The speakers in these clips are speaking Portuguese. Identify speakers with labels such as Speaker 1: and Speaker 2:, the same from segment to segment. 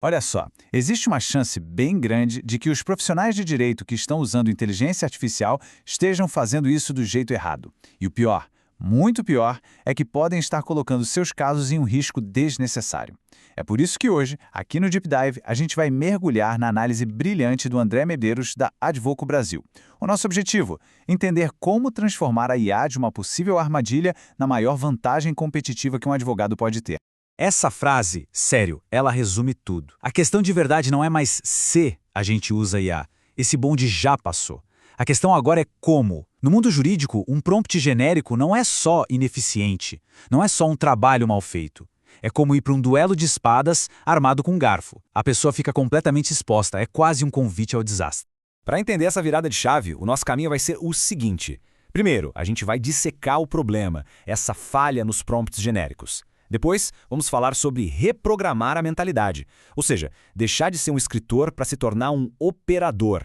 Speaker 1: Olha só, existe uma chance bem grande de que os profissionais de direito que estão usando inteligência artificial estejam fazendo isso do jeito errado. E o pior, muito pior, é que podem estar colocando seus casos em um risco desnecessário. É por isso que hoje, aqui no Deep Dive, a gente vai mergulhar na análise brilhante do André Medeiros, da Advoco Brasil. O nosso objetivo? Entender como transformar a IA de uma possível armadilha na maior vantagem competitiva que um advogado pode ter.
Speaker 2: Essa frase, sério, ela resume tudo. A questão de verdade não é mais se a gente usa IA. Esse bonde já passou. A questão agora é como. No mundo jurídico, um prompt genérico não é só ineficiente, não é só um trabalho mal feito. É como ir para um duelo de espadas armado com um garfo. A pessoa fica completamente exposta, é quase um convite ao desastre.
Speaker 3: Para entender essa virada de chave, o nosso caminho vai ser o seguinte. Primeiro, a gente vai dissecar o problema, essa falha nos prompts genéricos. Depois, vamos falar sobre reprogramar a mentalidade, ou seja, deixar de ser um escritor para se tornar um operador.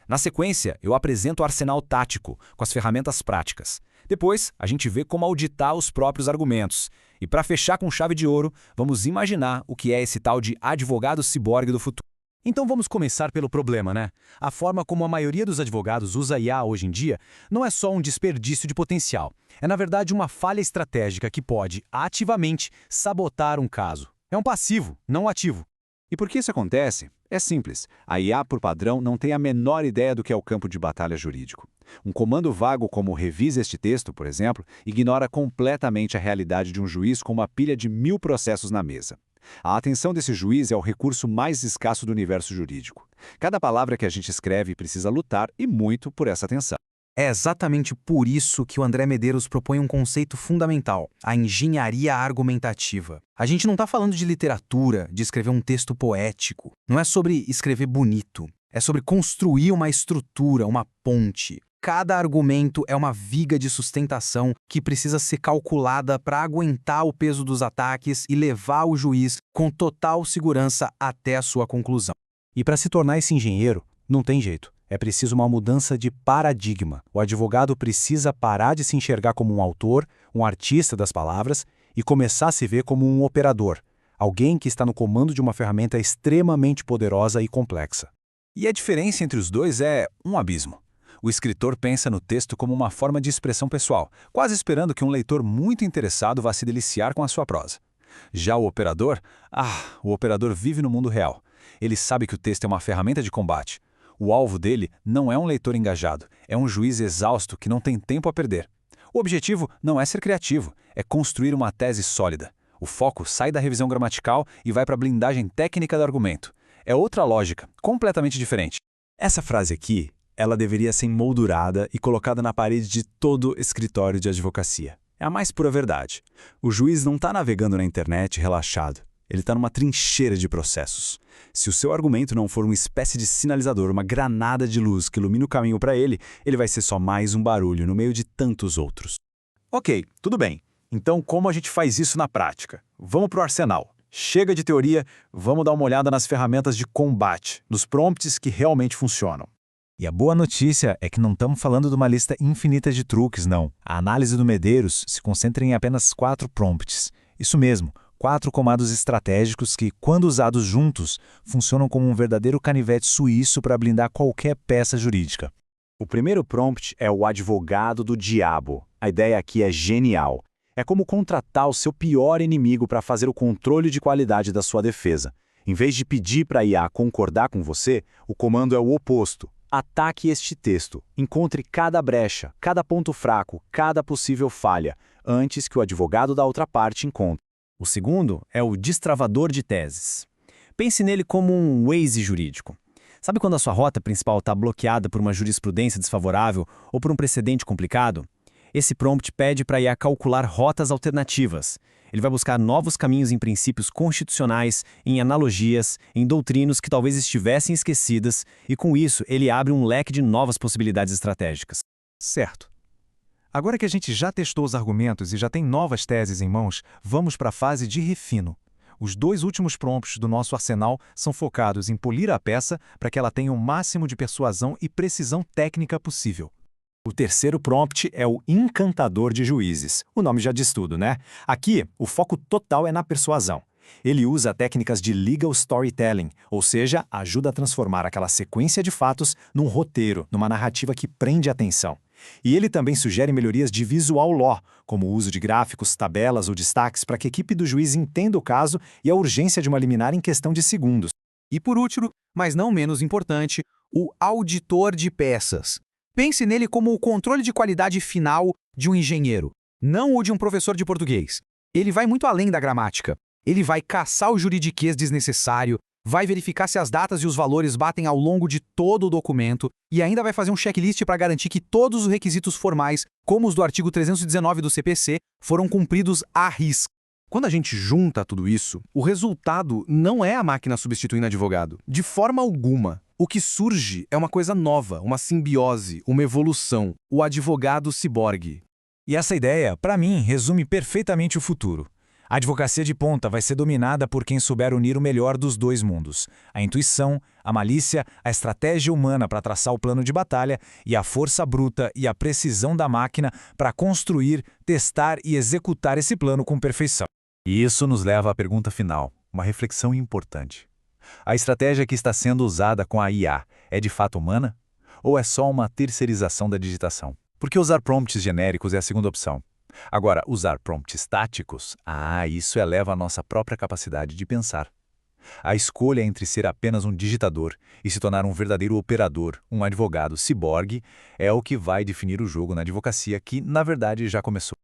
Speaker 3: Na sequência, eu apresento o arsenal tático, com as ferramentas práticas. Depois, a gente vê como auditar os próprios argumentos. E para fechar com chave de ouro, vamos imaginar o que é esse tal de advogado ciborgue do futuro.
Speaker 2: Então vamos começar pelo problema, né? A forma como a maioria dos advogados usa IA hoje em dia não é só um desperdício de potencial. É, na verdade, uma falha estratégica que pode, ativamente, sabotar um caso. É um passivo, não um ativo.
Speaker 4: E por que isso acontece? É simples. A IA, por padrão, não tem a menor ideia do que é o campo de batalha jurídico. Um comando vago como revise este texto, por exemplo, ignora completamente a realidade de um juiz com uma pilha de 1000 processos na mesa. A atenção desse juiz é o recurso mais escasso do universo jurídico. Cada palavra que a gente escreve precisa lutar, e muito, por essa atenção.
Speaker 2: É exatamente por isso que o André Medeiros propõe um conceito fundamental, a engenharia argumentativa. A gente não está falando de literatura, de escrever um texto poético. Não é sobre escrever bonito. É sobre construir uma estrutura, uma ponte. Cada argumento é uma viga de sustentação que precisa ser calculada para aguentar o peso dos ataques e levar o juiz com total segurança até a sua conclusão. E para se tornar esse engenheiro, não tem jeito. É preciso uma mudança de paradigma. O advogado precisa parar de se enxergar como um autor, um artista das palavras, e começar a se ver como um operador, alguém que está no comando de uma ferramenta extremamente poderosa e complexa.
Speaker 1: E a diferença entre os dois é um abismo. O escritor pensa no texto como uma forma de expressão pessoal, quase esperando que um leitor muito interessado vá se deliciar com a sua prosa. Já o operador vive no mundo real. Ele sabe que o texto é uma ferramenta de combate. O alvo dele não é um leitor engajado, é um juiz exausto que não tem tempo a perder. O objetivo não é ser criativo, é construir uma tese sólida. O foco sai da revisão gramatical e vai para a blindagem técnica do argumento. É outra lógica, completamente diferente.
Speaker 2: Essa frase aqui, ela deveria ser emoldurada e colocada na parede de todo escritório de advocacia. É a mais pura verdade. O juiz não está navegando na internet relaxado. Ele está numa trincheira de processos. Se o seu argumento não for uma espécie de sinalizador, uma granada de luz que ilumina o caminho para ele, ele vai ser só mais um barulho no meio de tantos outros.
Speaker 1: Ok, tudo bem. Então como a gente faz isso na prática? Vamos para o arsenal. Chega de teoria, vamos dar uma olhada nas ferramentas de combate, nos prompts que realmente funcionam.
Speaker 2: E a boa notícia é que não estamos falando de uma lista infinita de truques, não. A análise do Medeiros se concentra em apenas 4 prompts. Isso mesmo, 4 comandos estratégicos que, quando usados juntos, funcionam como um verdadeiro canivete suíço para blindar qualquer peça jurídica.
Speaker 4: O primeiro prompt é o advogado do diabo. A ideia aqui é genial. É como contratar o seu pior inimigo para fazer o controle de qualidade da sua defesa. Em vez de pedir para a IA concordar com você, o comando é o oposto. Ataque este texto, encontre cada brecha, cada ponto fraco, cada possível falha, antes que o advogado da outra parte encontre.
Speaker 2: O segundo é o destravador de teses. Pense nele como um Waze jurídico. Sabe quando a sua rota principal está bloqueada por uma jurisprudência desfavorável ou por um precedente complicado? Esse prompt pede para a IA calcular rotas alternativas. Ele vai buscar novos caminhos em princípios constitucionais, em analogias, em doutrinas que talvez estivessem esquecidas, e com isso ele abre um leque de novas possibilidades estratégicas.
Speaker 5: Certo. Agora que a gente já testou os argumentos e já tem novas teses em mãos, vamos para a fase de refino. Os 2 últimos prompts do nosso arsenal são focados em polir a peça para que ela tenha o máximo de persuasão e precisão técnica possível.
Speaker 6: O terceiro prompt é o encantador de juízes. O nome já diz tudo, né? Aqui, o foco total é na persuasão. Ele usa técnicas de legal storytelling, ou seja, ajuda a transformar aquela sequência de fatos num roteiro, numa narrativa que prende a atenção. E ele também sugere melhorias de visual law, como o uso de gráficos, tabelas ou destaques para que a equipe do juiz entenda o caso e a urgência de uma liminar em questão de segundos.
Speaker 2: E por último, mas não menos importante, o auditor de peças. Pense nele como o controle de qualidade final de um engenheiro, não o de um professor de português. Ele vai muito além da gramática. Ele vai caçar o juridiquês desnecessário, vai verificar se as datas e os valores batem ao longo de todo o documento e ainda vai fazer um checklist para garantir que todos os requisitos formais, como os do artigo 319 do CPC, foram cumpridos à risca.
Speaker 7: Quando a gente junta tudo isso, o resultado não é a máquina substituindo advogado. De forma alguma. O que surge é uma coisa nova, uma simbiose, uma evolução, o advogado ciborgue.
Speaker 5: E essa ideia, para mim, resume perfeitamente o futuro. A advocacia de ponta vai ser dominada por quem souber unir o melhor dos dois mundos: a intuição, a malícia, a estratégia humana para traçar o plano de batalha e a força bruta e a precisão da máquina para construir, testar e executar esse plano com perfeição.
Speaker 1: E isso nos leva à pergunta final, uma reflexão importante. A estratégia que está sendo usada com a IA é de fato humana? Ou é só uma terceirização da digitação? Porque usar prompts genéricos é a segunda opção. Agora, usar prompts táticos, isso eleva a nossa própria capacidade de pensar. A escolha entre ser apenas um digitador e se tornar um verdadeiro operador, um advogado ciborgue, é o que vai definir o jogo na advocacia que, na verdade, já começou.